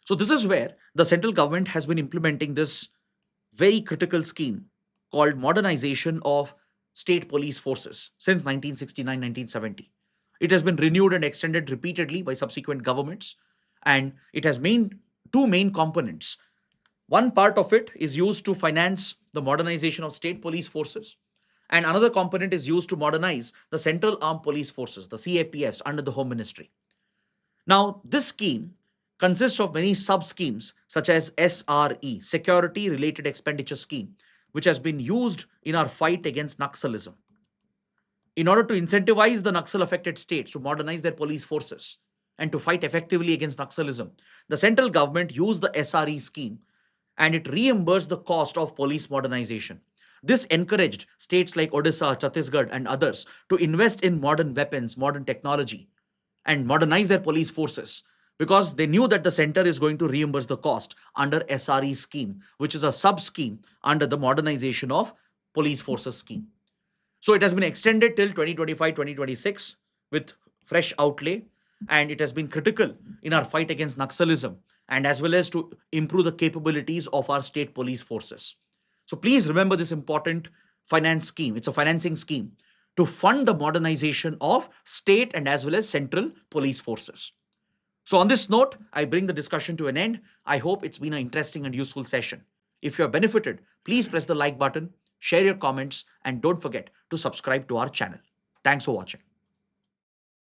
S1: So this is where the central government has been implementing this very critical scheme called Modernization of State Police Forces since 1969-1970. It has been renewed and extended repeatedly by subsequent governments, and it has two main components. One part of it is used to finance the modernization of state police forces, and another component is used to modernize the Central Armed Police Forces, the CAPFs, under the Home Ministry. Now, this scheme consists of many sub-schemes such as SRE, Security Related Expenditure Scheme, which has been used in our fight against Naxalism. In order to incentivize the Naxal-affected states to modernize their police forces and to fight effectively against Naxalism, the central government used the SRE scheme and it reimbursed the cost of police modernization. This encouraged states like Odisha, Chhattisgarh, and others to invest in modern weapons, modern technology, and modernize their police forces because they knew that the center is going to reimburse the cost under SRE scheme, which is a sub scheme under the modernization of police forces scheme. So it has been extended till 2025-2026 with fresh outlay, and it has been critical in our fight against Naxalism and as well as to improve the capabilities of our state police forces. So please remember this important finance scheme. It's a financing scheme to fund the modernization of state and as well as central police forces. So on this note, I bring the discussion to an end. I hope it's been an interesting and useful session. If you have benefited, please press the like button, share your comments, and don't forget to subscribe to our channel. Thanks for watching.